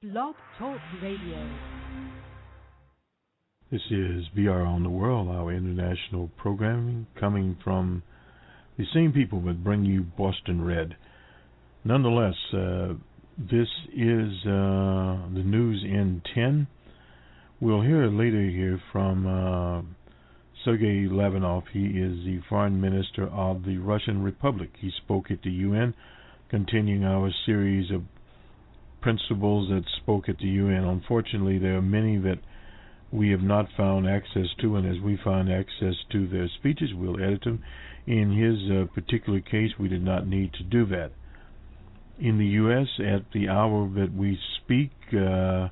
Blog Talk Radio. This is VR on the World, our international programming coming from the same people that bring you Bostonred. Nonetheless, this is the news in 10. We'll hear later here from Sergei Lavrov. He is the foreign minister of the Russian Republic. He spoke at the UN, continuing our series of principals that spoke at the UN. Unfortunately, there are many that we have not found access to, and as we find access to their speeches, we'll edit them. In his particular case, we did not need to do that. In the U.S., at the hour that we speak, around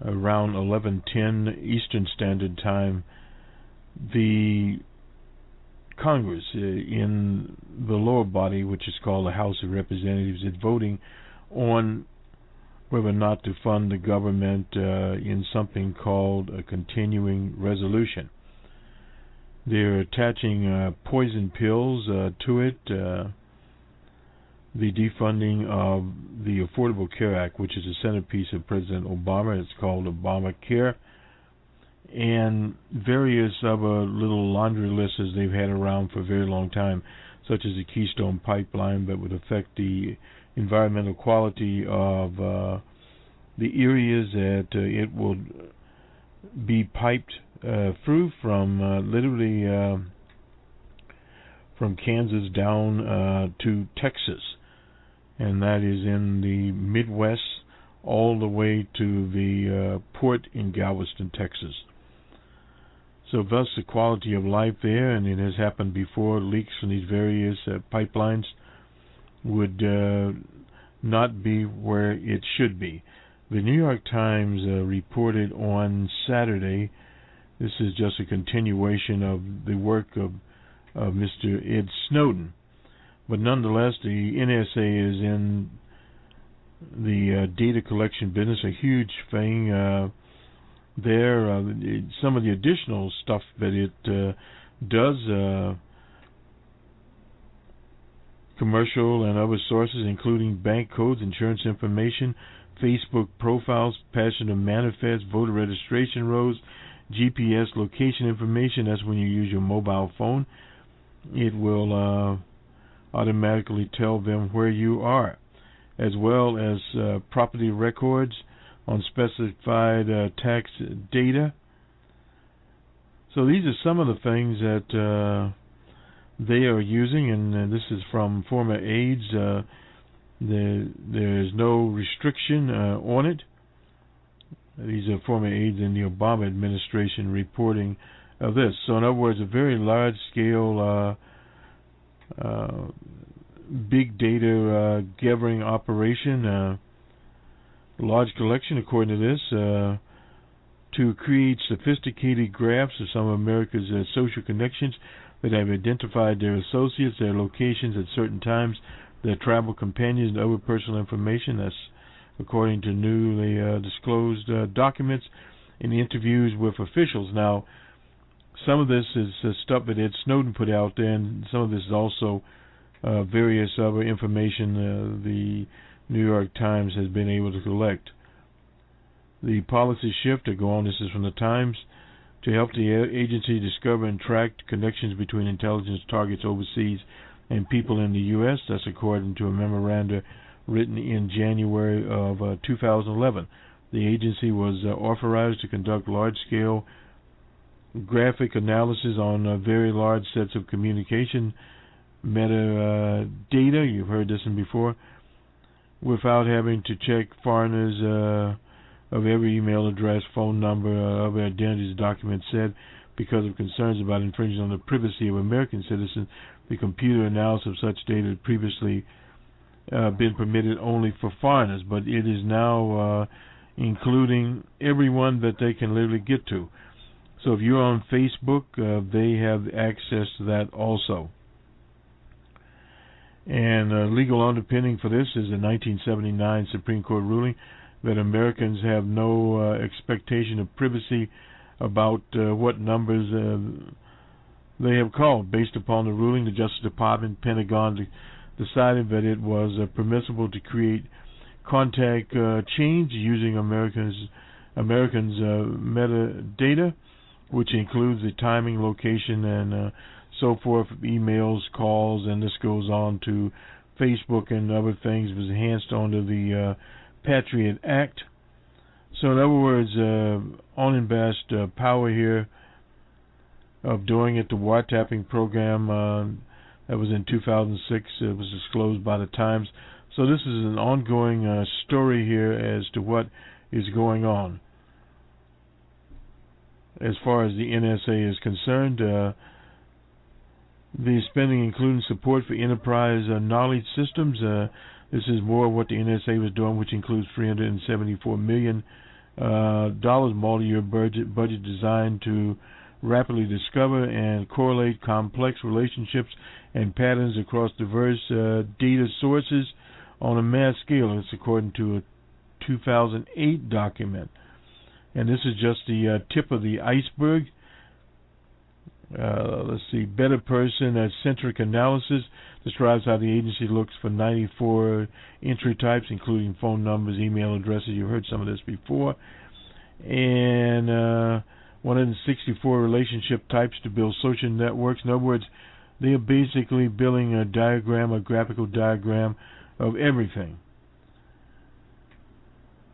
11:10 Eastern Standard Time, the Congress in the lower body, which is called the House of Representatives, is voting on whether or not to fund the government in something called a continuing resolution. They're attaching poison pills to it, the defunding of the Affordable Care Act, which is a centerpiece of President Obama. It's called Obamacare, and various other little laundry lists as they've had around for a very long time, such as the Keystone Pipeline, that would affect the environmental quality of the areas that it will be piped through from literally from Kansas down to Texas, and that is in the Midwest all the way to the port in Galveston, Texas. So thus the quality of life there, and it has happened before, leaks from these various pipelines would not be where it should be. The New York Times reported on Saturday, this is just a continuation of the work of Mr. Ed Snowden, but nonetheless the NSA is in the data collection business, a huge thing there. Some of the additional stuff that it does, commercial and other sources, including bank codes, insurance information, Facebook profiles, passenger manifests, voter registration rolls, GPS location information. That's when you use your mobile phone. It will automatically tell them where you are, as well as property records on specified tax data. So these are some of the things that they are using, and this is from former aides. There is no restriction on it. These are former aides in the Obama administration reporting this. So in other words, a very large-scale big data gathering operation, large collection, according to this, to create sophisticated graphs of some of America's social connections that have identified their associates, their locations at certain times, their travel companions, and other personal information. That's according to newly disclosed documents in interviews with officials. Now, some of this is stuff that Ed Snowden put out there, and some of this is also various other information the New York Times has been able to collect. The policy shift to go on, this is from the Times, to help the agency discover and track connections between intelligence targets overseas and people in the U.S. That's according to a memoranda written in January of 2011. The agency was authorized to conduct large-scale graphic analysis on very large sets of communication metadata, you've heard this one before, without having to check foreigners of every email address, phone number, other identities, documents said. Because of concerns about infringing on the privacy of American citizens, the computer analysis of such data had previously been permitted only for foreigners, but it is now including everyone that they can literally get to. So if you're on Facebook, they have access to that also. And legal underpinning for this is a 1979 Supreme Court ruling that Americans have no expectation of privacy about what numbers they have called. Based upon the ruling, the Justice Department, Pentagon decided that it was permissible to create contact change using Americans' metadata, which includes the timing, location, and so forth, emails, calls, and this goes on to Facebook and other things. Was enhanced under the Patriot Act. So in other words, unambashed power here of doing it. The wiretapping program that was in 2006 was disclosed by the Times. So this is an ongoing story here as to what is going on. As far as the NSA is concerned, the spending including support for enterprise knowledge systems. This is more of what the NSA was doing, which includes $374 million multi-year budget designed to rapidly discover and correlate complex relationships and patterns across diverse data sources on a mass scale. It's according to a 2008 document. And this is just the tip of the iceberg. Let's see. Better Person-Centric Analysis describes how the agency looks for 94 entry types, including phone numbers, email addresses. You heard some of this before. And 164 relationship types to build social networks. In other words, they are basically building a diagram, a graphical diagram of everything.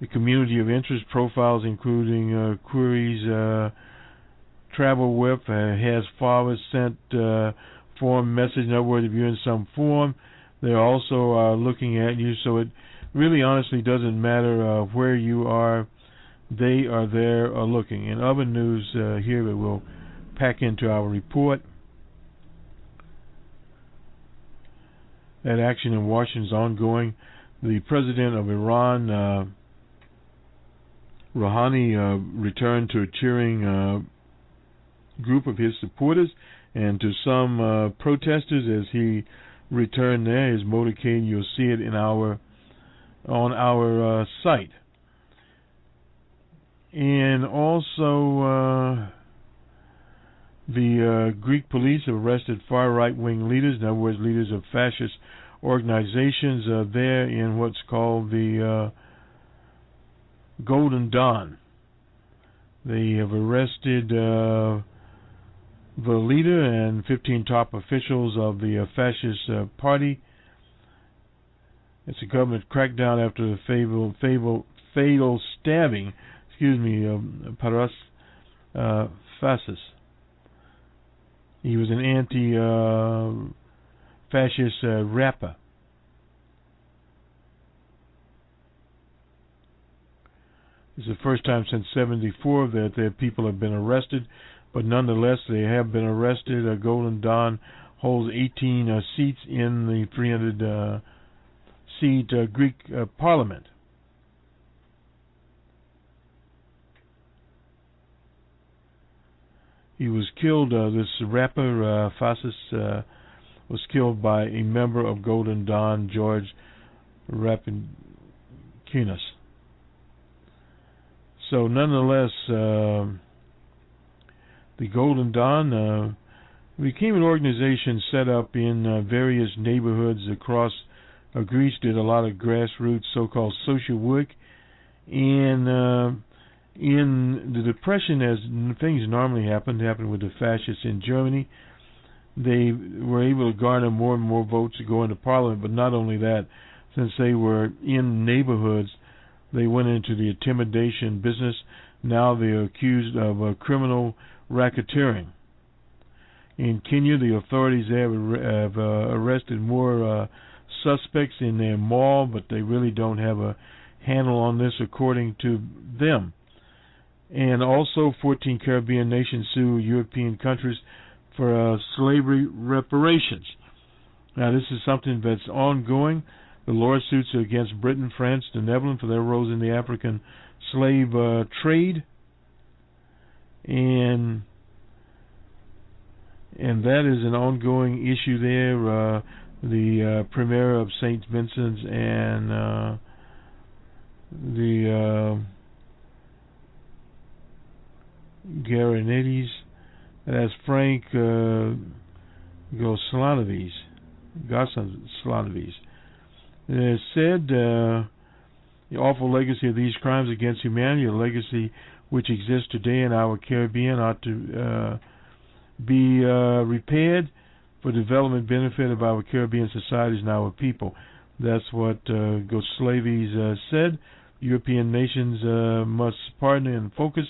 The community of interest profiles, including queries, travel with, has forward sent form message. In other words, if you're in some form, they're also looking at you. So it really honestly doesn't matter where you are. They are there looking. In other news here that we'll pack into our report, that action in Washington is ongoing. The president of Iran, Rouhani, returned to a cheering group of his supporters and to some protesters as he returned there. His motorcade, you'll see it on our site. And also the Greek police have arrested far right-wing leaders, in other words, leaders of fascist organizations there in what's called the Golden Dawn. They have arrested the leader and 15 top officials of the fascist party. It's a government crackdown after the fatal stabbing, of Pavlos Fyssas. He was an anti-fascist rapper. It's the first time since '74 that their people have been arrested, but nonetheless they have been arrested. Golden Dawn holds 18 seats in the 300-seat Greek parliament. He was killed, this rapper, Fyssas, was killed by a member of Golden Dawn, George Rapikinos. So nonetheless, the Golden Dawn became an organization set up in various neighborhoods across Greece, did a lot of grassroots so-called social work, and in the Depression, as things normally happened with the fascists in Germany, they were able to garner more and more votes to go into parliament. But not only that, since they were in neighborhoods, they went into the intimidation business. Now they are accused of criminal racketeering. In Kenya, the authorities have arrested more suspects in their mall, but they really don't have a handle on this, according to them. And also 14 Caribbean nations sue European countries for slavery reparations. Now this is something that's ongoing. The lawsuits are against Britain, France, the Netherlands for their roles in the African slave trade. And that is an ongoing issue there. The Premier of St. Vincent's and the Grenadines, that's Frank Goslanovic. It said The awful legacy of these crimes against humanity, a legacy which exists today in our Caribbean, ought to be repaired for development benefit of our Caribbean societies and our people. That's what Goslavis said. European nations must partner and focus,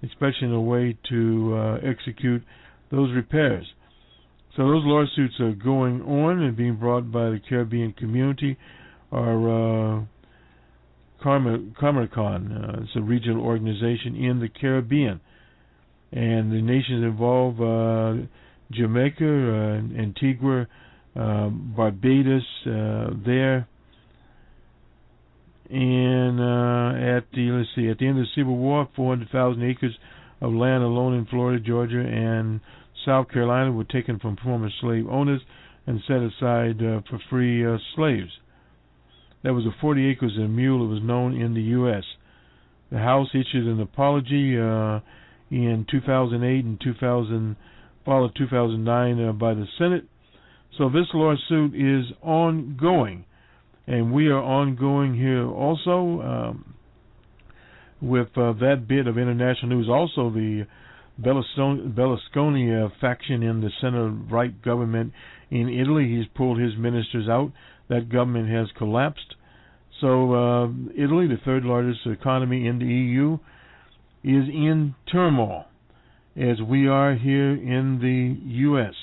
especially in a way to execute those repairs. So those lawsuits are going on and being brought by the Caribbean community. Our Commercon, it's a regional organization in the Caribbean, and the nations involved: Jamaica, Antigua, Barbados, there. And at the end of the Civil War, 400,000 acres of land alone in Florida, Georgia, and South Carolina were taken from former slave owners and set aside for free slaves. That was a 40 acres and a mule. It was known in the U.S. The House issued an apology in 2008 and followed 2009 by the Senate. So this lawsuit is ongoing, and we are ongoing here also with that bit of international news. Also, the Berlusconi faction in the center-right government in Italy, he's pulled his ministers out. That government has collapsed. So Italy, the third largest economy in the EU, is in turmoil, as we are here in the U.S.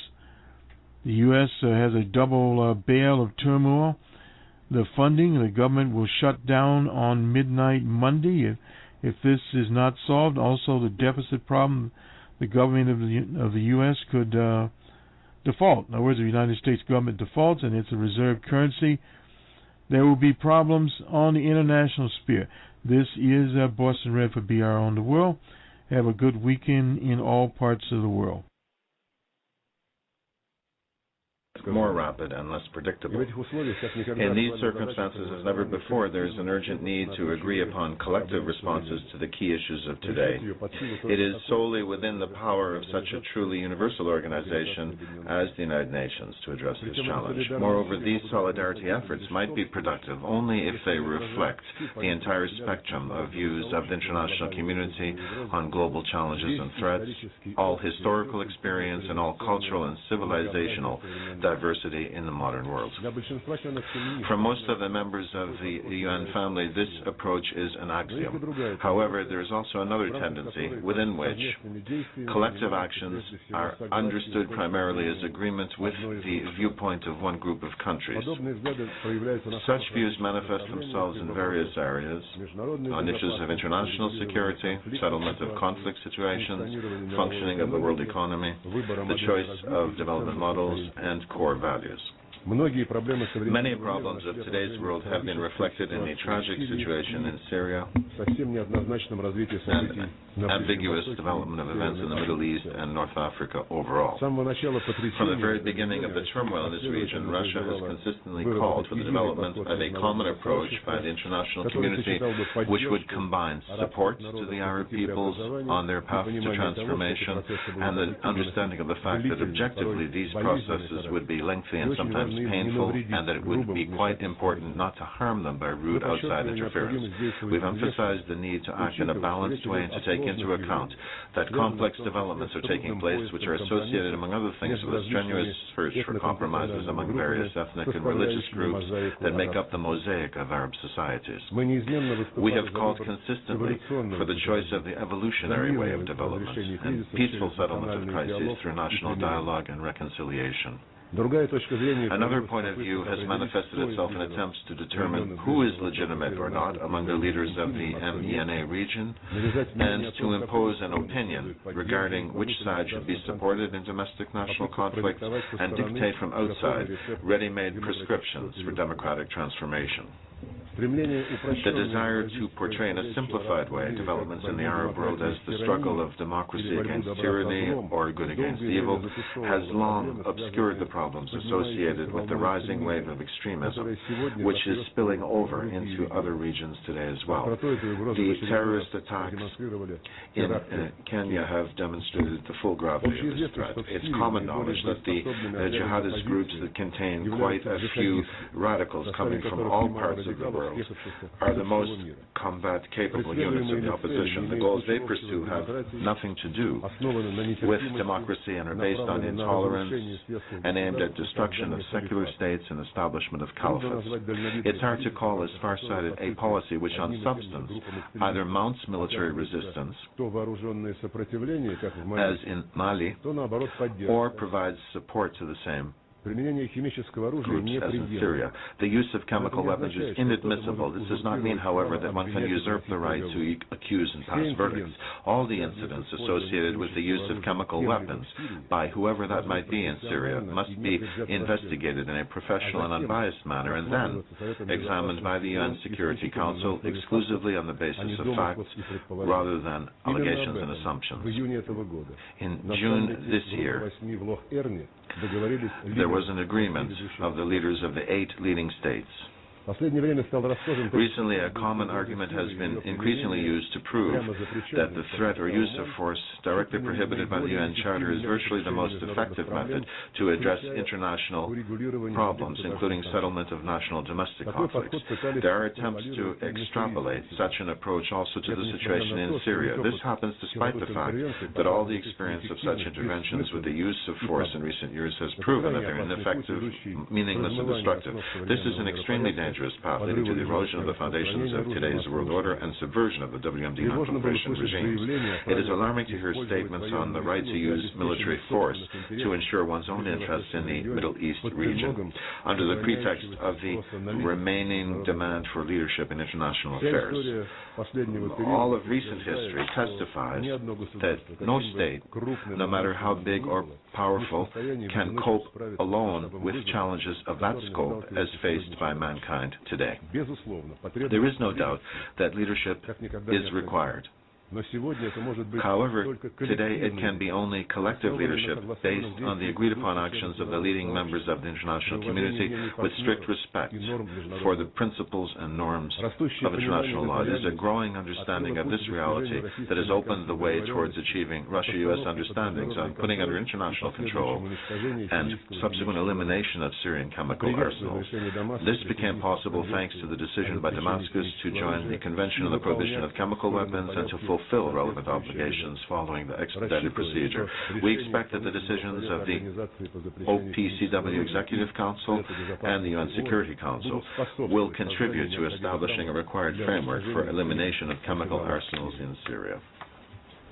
The U.S. has a double bale of turmoil. The funding, the government will shut down on midnight Monday if this is not solved. Also, the deficit problem, the government of the U.S. could default. In other words, the United States government defaults and it's a reserve currency. There will be problems on the international sphere. This is Bostonred for BR on the World. Have a good weekend in all parts of the world. More rapid and less predictable. In these circumstances, as never before, there is an urgent need to agree upon collective responses to the key issues of today. It is solely within the power of such a truly universal organization as the United Nations to address this challenge. Moreover, these solidarity efforts might be productive only if they reflect the entire spectrum of views of the international community on global challenges and threats, all historical experience, and all cultural and civilizational diversity in the modern world. For most of the members of the UN family, this approach is an axiom. However, there is also another tendency within which collective actions are understood primarily as agreement with the viewpoint of one group of countries. Such views manifest themselves in various areas, on issues of international security, settlement of conflict situations, functioning of the world economy, the choice of development models, and core values. Many problems of today's world have been reflected in the tragic situation in Syria and ambiguous development of events in the Middle East and North Africa overall. From the very beginning of the turmoil in this region, Russia has consistently called for the development of a common approach by the international community which would combine support to the Arab peoples on their path to transformation and the understanding of the fact that objectively these processes would be lengthy and sometimes painful, and that it would be quite important not to harm them by rude outside interference. We've emphasized the need to act in a balanced way and to take into account that complex developments are taking place which are associated, among other things, with a strenuous search for compromises among various ethnic and religious groups that make up the mosaic of Arab societies. We have called consistently for the choice of the evolutionary way of development and peaceful settlement of crises through national dialogue and reconciliation. Another point of view has manifested itself in attempts to determine who is legitimate or not among the leaders of the MENA region and to impose an opinion regarding which side should be supported in domestic national conflict and dictate from outside ready-made prescriptions for democratic transformation. The desire to portray in a simplified way developments in the Arab world as the struggle of democracy against tyranny or good against evil has long obscured the problems associated with the rising wave of extremism, which is spilling over into other regions today as well. The terrorist attacks in Kenya have demonstrated the full gravity of this threat. It's common knowledge that the jihadist groups that contain quite a few radicals coming from all parts of the world are the most combat-capable units of the opposition. The goals they pursue have nothing to do with democracy and are based on intolerance and aimed at destruction of secular states and establishment of caliphates. It's hard to call as far-sighted a policy which on substance either mounts military resistance, as in Mali, or provides support to the same groups as in Syria. The use of chemical weapons is inadmissible. This does not mean, however, that one can usurp the right to accuse and pass verdicts. All the incidents associated with the use of chemical weapons, by whoever that might be in Syria, must be investigated in a professional and unbiased manner and then examined by the UN Security Council exclusively on the basis of facts rather than allegations and assumptions. In June this year, there was an agreement of the leaders of the 8 leading states. Recently, a common argument has been increasingly used to prove that the threat or use of force directly prohibited by the UN Charter is virtually the most effective method to address international problems, including settlement of national domestic conflicts. There are attempts to extrapolate such an approach also to the situation in Syria. This happens despite the fact that all the experience of such interventions with the use of force in recent years has proven that they're ineffective, meaningless, and destructive. This is an extremely dangerous path leading to the erosion of the foundations of today's world order and subversion of the WMD non-proliferation regimes. It is alarming to hear statements on the right to use military force to ensure one's own interests in the Middle East region under the pretext of the remaining demand for leadership in international affairs. All of recent history testifies that no state, no matter how big or powerful, can cope alone with challenges of that scope as faced by mankind today. There is no doubt that leadership is required. However, today it can be only collective leadership based on the agreed-upon actions of the leading members of the international community with strict respect for the principles and norms of international law. It is a growing understanding of this reality that has opened the way towards achieving Russia-US understandings on putting under international control and subsequent elimination of Syrian chemical arsenals. This became possible thanks to the decision by Damascus to join the Convention on the Prohibition of Chemical Weapons and to fulfill relevant obligations following the expedited procedure. We expect that the decisions of the OPCW Executive Council and the UN Security Council will contribute to establishing a required framework for elimination of chemical arsenals in Syria.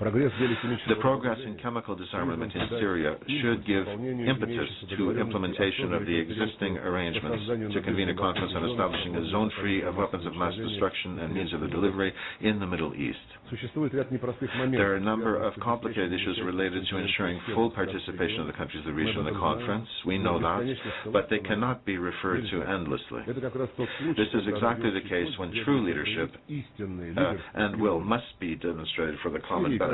The progress in chemical disarmament in Syria should give impetus to implementation of the existing arrangements to convene a conference on establishing a zone free of weapons of mass destruction and means of their delivery in the Middle East. There are a number of complicated issues related to ensuring full participation of the countries of the region in the conference. We know that, but they cannot be referred to endlessly. This is exactly the case when true leadership and will must be demonstrated for the common benefit.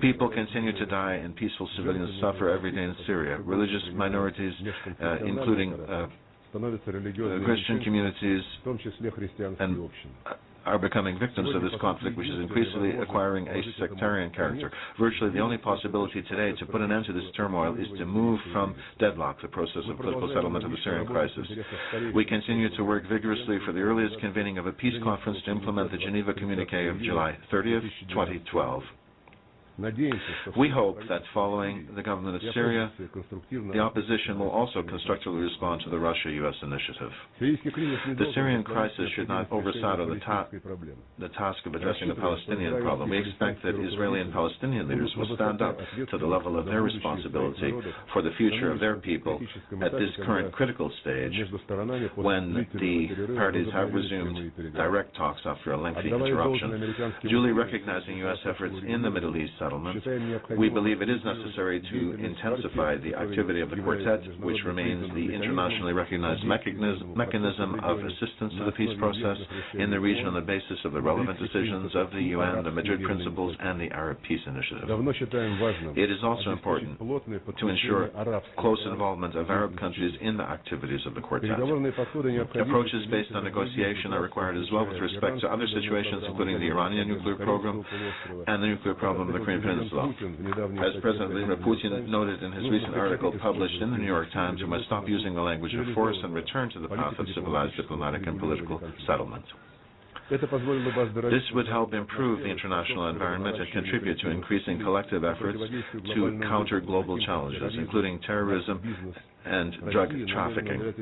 People continue to die and peaceful civilians suffer every day in Syria. Religious minorities, including Christian communities, and are becoming victims of this conflict, which is increasingly acquiring a sectarian character. Virtually the only possibility today to put an end to this turmoil is to move from deadlock the process of political settlement of the Syrian crisis. We continue to work vigorously for the earliest convening of a peace conference to implement the Geneva Communiqué of July 30th, 2012. We hope that following the government of Syria, the opposition will also constructively respond to the Russia-US initiative. The Syrian crisis should not overshadow the task of addressing the Palestinian problem. We expect that Israeli and Palestinian leaders will stand up to the level of their responsibility for the future of their people at this current critical stage when the parties have resumed direct talks after a lengthy interruption. Duly recognizing U.S. efforts in the Middle East settlement, we believe it is necessary to intensify the activity of the Quartet, which remains the internationally recognized mechanism of assistance to the peace process in the region on the basis of the relevant decisions of the UN, the Madrid Principles, and the Arab Peace Initiative. It is also important to ensure close involvement of Arab countries in the activities of the Quartet. Approaches based on negotiation are required as well with respect to other situations, including the Iranian nuclear program and the nuclear problem of the Korean Crimean Peninsula. As President Vladimir Putin noted in his recent article published in the New York Times, we must stop using the language of force and return to the path of civilized diplomatic and political settlement. This would help improve the international environment and contribute to increasing collective efforts to counter global challenges, including terrorism and drug trafficking.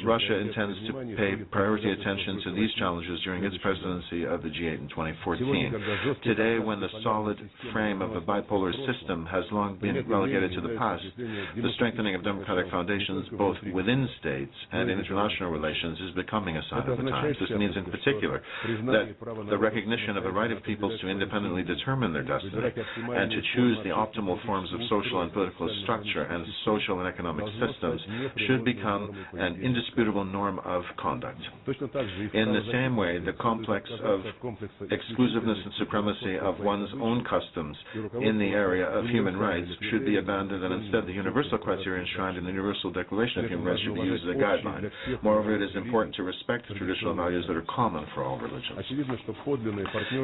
Russia intends to pay priority attention to these challenges during its presidency of the G8 in 2014. Today, when the solid frame of a bipolar system has long been relegated to the past, the strengthening of democratic foundations both within states and in international relations is becoming a sign of the times. This means in particular that the recognition of the right of peoples to independently determine their destiny and to choose the optimal forms of social and political structure and social and economic systems should become an indisputable norm of conduct. In the same way, the complex of exclusiveness and supremacy of one's own customs in the area of human rights should be abandoned, and instead the universal criteria enshrined in the Universal Declaration of Human Rights should be used as a guideline. Moreover, it is important to respect the traditional values that are common for all religions.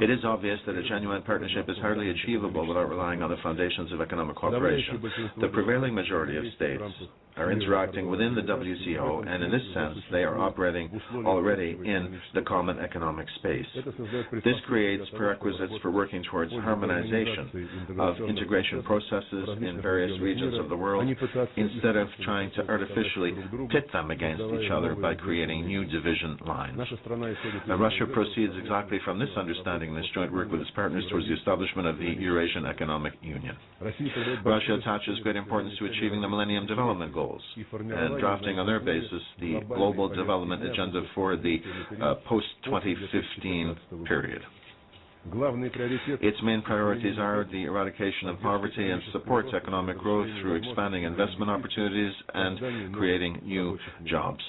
It is obvious that a genuine partnership is hardly achievable without relying on the foundations of economic cooperation. The prevailing majority of states are interacting within the WTO, and in this sense, they are operating already in the common economic space. This creates prerequisites for working towards harmonization of integration processes in various regions of the world, instead of trying to artificially pit them against each other by creating new division lines. Now, Russia proceeds exactly from this understanding and this joint work with its partners towards the establishment of the Eurasian Economic Union. Russia attaches great importance to achieving the Millennium Development Goals and drafting on their basis the global development agenda for the post-2015 period. Its main priorities are the eradication of poverty and supports economic growth through expanding investment opportunities and creating new jobs.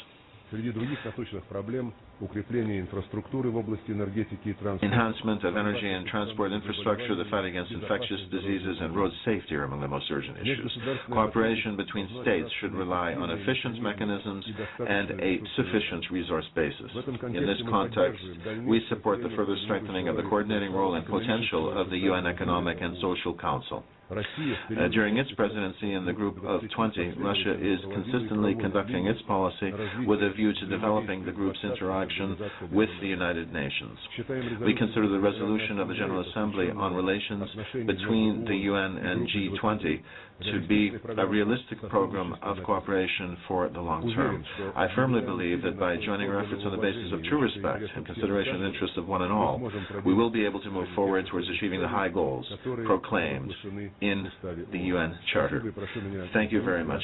Enhancement of energy and transport infrastructure, the fight against infectious diseases, and road safety are among the most urgent issues. Cooperation between states should rely on efficient mechanisms and a sufficient resource basis. In this context, we support the further strengthening of the coordinating role and potential of the UN Economic and Social Council. During its presidency in the Group of 20, Russia is consistently conducting its policy with a view to developing the group's interaction with the United Nations. We consider the resolution of the General Assembly on relations between the UN and G20 to be a realistic program of cooperation for the long term. I firmly believe that by joining our efforts on the basis of true respect and consideration of the interests of one and all, we will be able to move forward towards achieving the high goals proclaimed in the UN Charter. Thank you very much.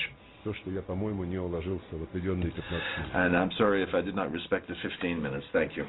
And I'm sorry if I did not respect the 15 minutes. Thank you.